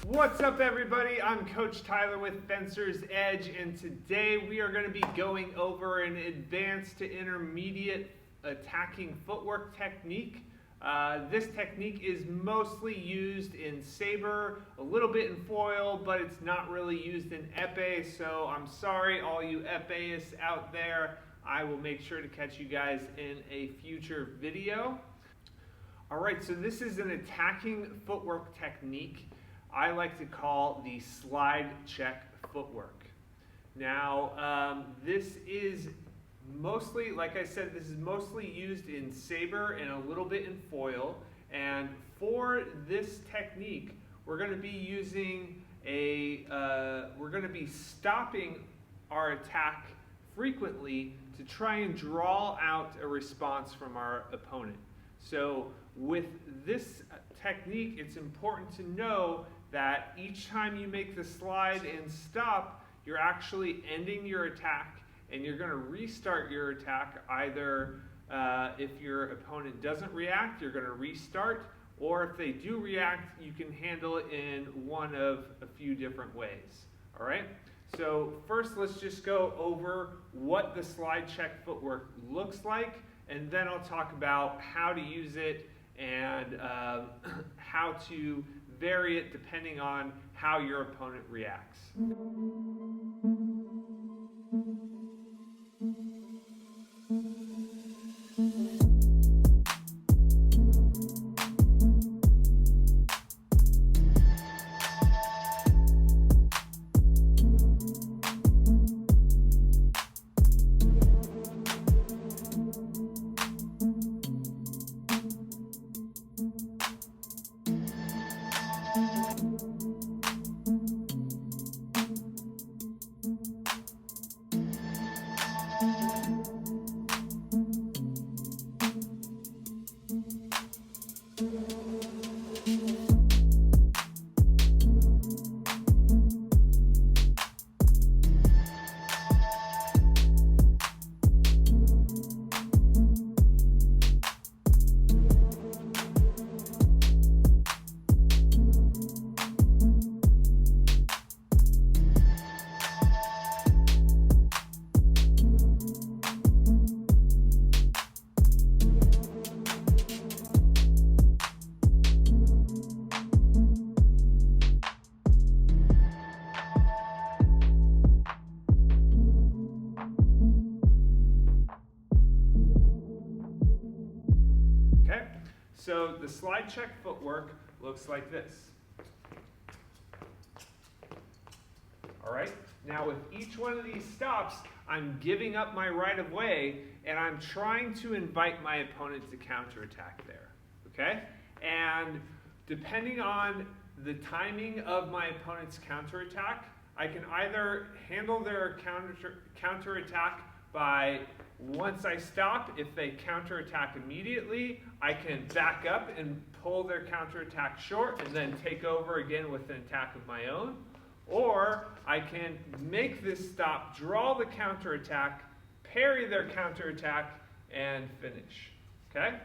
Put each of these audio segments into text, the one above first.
What's up, everybody? I'm Coach Tyler with Fencer's Edge, and today we are going to be going over an advanced to intermediate attacking footwork technique. This technique is mostly used in saber, a little bit in foil, but it's not really used in épée, so I'm sorry all you épéists out there. I will make sure to catch you guys in a future video. Alright, so this is an attacking footwork technique I like to call the slide check footwork. Now, this is mostly, like I said, this is mostly used in saber and a little bit in foil. And for this technique, we're going to be using we're going to be stopping our attack frequently to try and draw out a response from our opponent. So with this technique, it's important to know that each time you make the slide and stop, you're actually ending your attack, and you're going to restart your attack either if your opponent doesn't react, you're going to restart, or if they do react, you can handle it in one of a few different ways. All right? So first, let's just go over what the slide check footwork looks like, and then I'll talk about how to use it and how to vary it depending on how your opponent reacts. So the slide check footwork looks like this. All right, now with each one of these stops, I'm giving up my right of way, and I'm trying to invite my opponent to counterattack there, okay? And depending on the timing of my opponent's counterattack, I can either handle their counterattack by, once I stop, if they counterattack immediately, I can back up and pull their counterattack short and then take over again with an attack of my own. Or I can make this stop, draw the counterattack, parry their counterattack, and finish. Okay?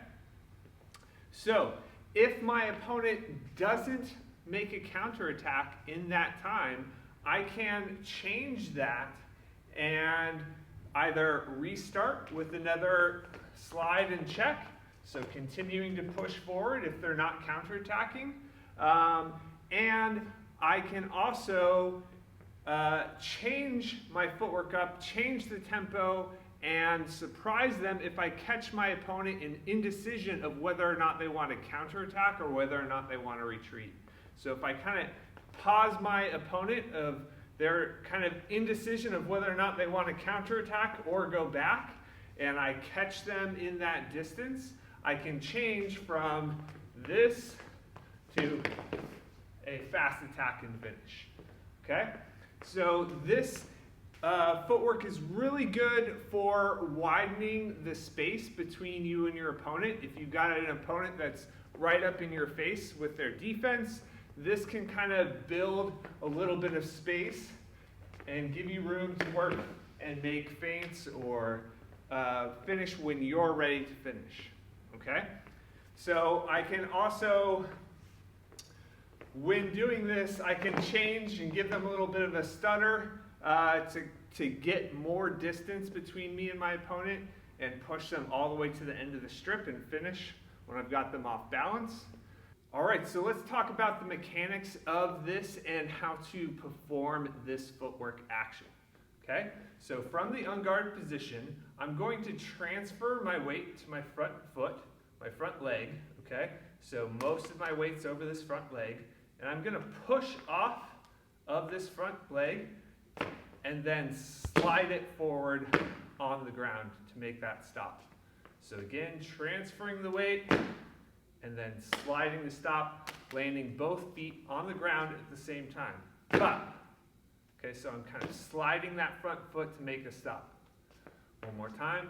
So if my opponent doesn't make a counterattack in that time, I can change that and either restart with another slide and check, so continuing to push forward if they're not counterattacking, and I can also change my footwork up, change the tempo, and surprise them if I catch my opponent in indecision of whether or not they want to counterattack or whether or not they want to retreat. So if I kind of pause my opponent of their kind of indecision of whether or not they want to counterattack or go back, and I catch them in that distance, I can change from this to a fast attack and finish. Okay? So this footwork is really good for widening the space between you and your opponent. If you've got an opponent that's right up in your face with their defense, this can kind of build a little bit of space and give you room to work and make feints or finish when you're ready to finish. Okay? So I can also when doing this, I can change and give them a little bit of a stutter to get more distance between me and my opponent and push them all the way to the end of the strip and finish when I've got them off balance. All right, so let's talk about the mechanics of this and how to perform this footwork action. Okay, so from the unguarded position, I'm going to transfer my weight to my front foot, my front leg, okay? So most of my weight's over this front leg, and I'm gonna push off of this front leg and then slide it forward on the ground to make that stop. So again, transferring the weight and then sliding the stop, landing both feet on the ground at the same time. But, okay, so I'm kind of sliding that front foot to make a stop. One more time.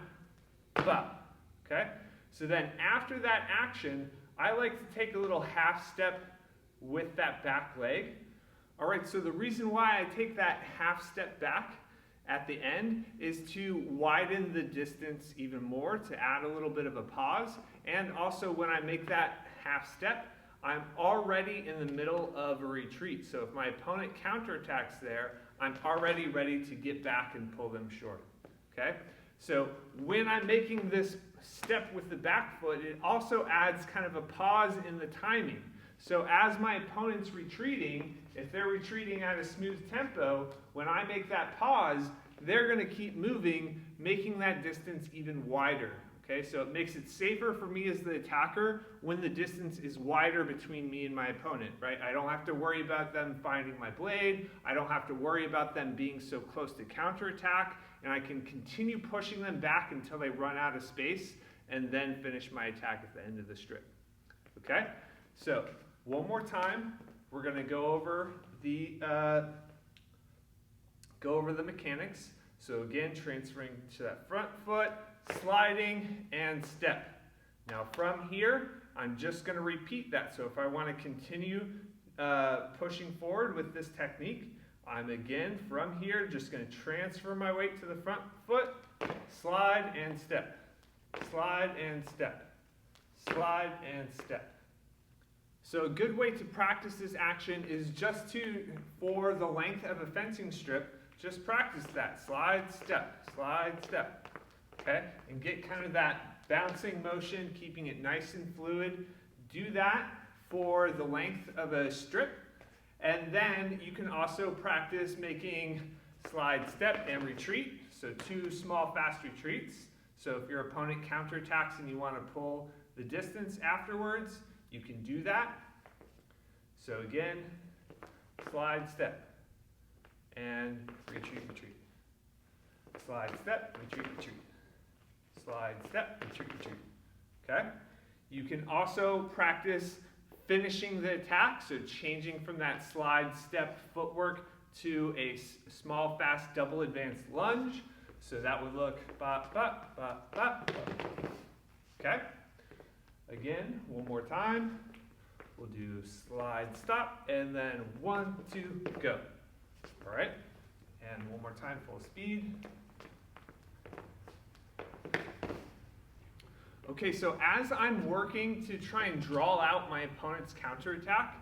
But, okay? So then after that action, I like to take a little half step with that back leg. All right, so the reason why I take that half step back at the end is to widen the distance even more, to add a little bit of a pause. And also when I make that half step, I'm already in the middle of a retreat. So if my opponent counterattacks there, I'm already ready to get back and pull them short, okay? So when I'm making this step with the back foot, it also adds kind of a pause in the timing. So as my opponent's retreating, if they're retreating at a smooth tempo, when I make that pause, they're going to keep moving, making that distance even wider. Okay, so it makes it safer for me as the attacker when the distance is wider between me and my opponent, right? I don't have to worry about them finding my blade. I don't have to worry about them being so close to counterattack, and I can continue pushing them back until they run out of space and then finish my attack at the end of the strip. Okay, so one more time, we're going to go over the mechanics. So again, transferring to that front foot, sliding, and step. Now from here, I'm just going to repeat that. So if I want to continue pushing forward with this technique, I'm again from here just going to transfer my weight to the front foot, slide and step, slide and step, slide and step. So a good way to practice this action is just to, for the length of a fencing strip, just practice that slide, step, okay? And get kind of that bouncing motion, keeping it nice and fluid. Do that for the length of a strip. And then you can also practice making slide, step, and retreat. So 2 small, fast retreats. So if your opponent counterattacks and you want to pull the distance afterwards, you can do that. So again, slide, step, and retreat, retreat. Slide, step, retreat, retreat. Slide, step, retreat, retreat. Okay? You can also practice finishing the attack, so changing from that slide, step, footwork to a small, fast, double advanced lunge. So that would look ba, ba, ba, ba, ba. Okay? Again, one more time. We'll do slide, stop, and then 1, 2, go. All right? And one more time, full speed. Okay, so as I'm working to try and draw out my opponent's counterattack,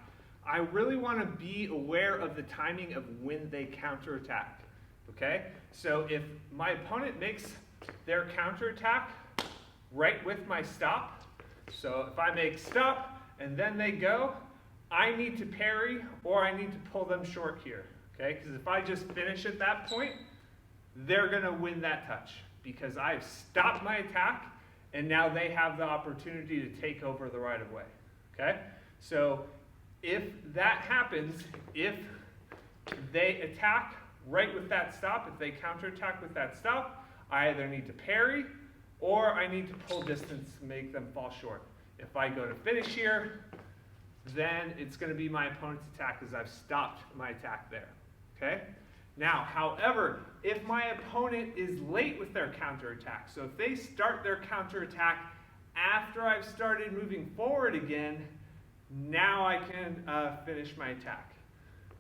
I really want to be aware of the timing of when they counterattack. Okay? So if my opponent makes their counterattack right with my stop, so if I make stop and then they go, I need to parry or I need to pull them short here. Okay? Because if I just finish at that point, they're going to win that touch because I've stopped my attack and now they have the opportunity to take over the right of way. Okay? So if that happens, if they attack right with that stop, if they counterattack with that stop, I either need to parry or I need to pull distance to make them fall short. If I go to finish here, then it's going to be my opponent's attack as I've stopped my attack there. Okay? Now, however, if my opponent is late with their counterattack, so if they start their counterattack after I've started moving forward again, now I can finish my attack.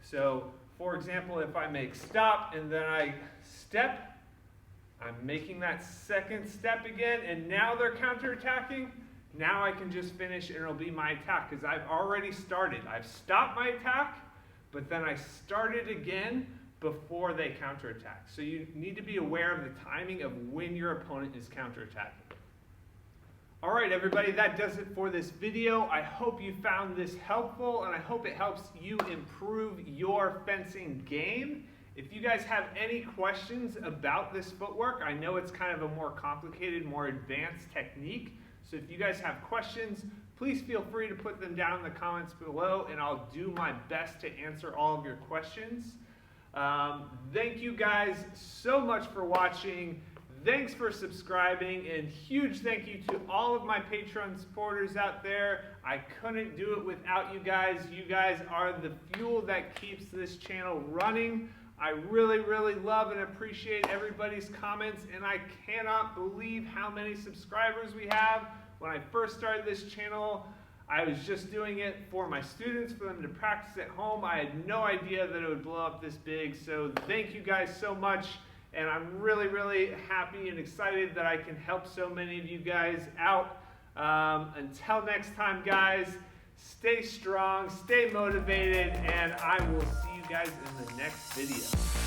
So, for example, if I make stop and then I step, I'm making that second step again, and now they're counterattacking. Now I can just finish and it'll be my attack because I've already started. I've stopped my attack, but then I started again before they counterattack. So you need to be aware of the timing of when your opponent is counterattacking. All right, everybody, that does it for this video. I hope you found this helpful, and I hope it helps you improve your fencing game. If you guys have any questions about this footwork, I know it's kind of a more complicated, more advanced technique. So if you guys have questions, please feel free to put them down in the comments below, and I'll do my best to answer all of your questions. Thank you guys so much for watching. Thanks for subscribing, and huge thank you to all of my Patreon supporters out there. I couldn't do it without you guys. You guys are the fuel that keeps this channel running. I really, really love and appreciate everybody's comments, and I cannot believe how many subscribers we have. When I first started this channel, I was just doing it for my students, for them to practice at home. I had no idea that it would blow up this big, so thank you guys so much. And I'm really, really happy and excited that I can help so many of you guys out. Until next time, guys, stay strong, stay motivated, and I will see you guys in the next video.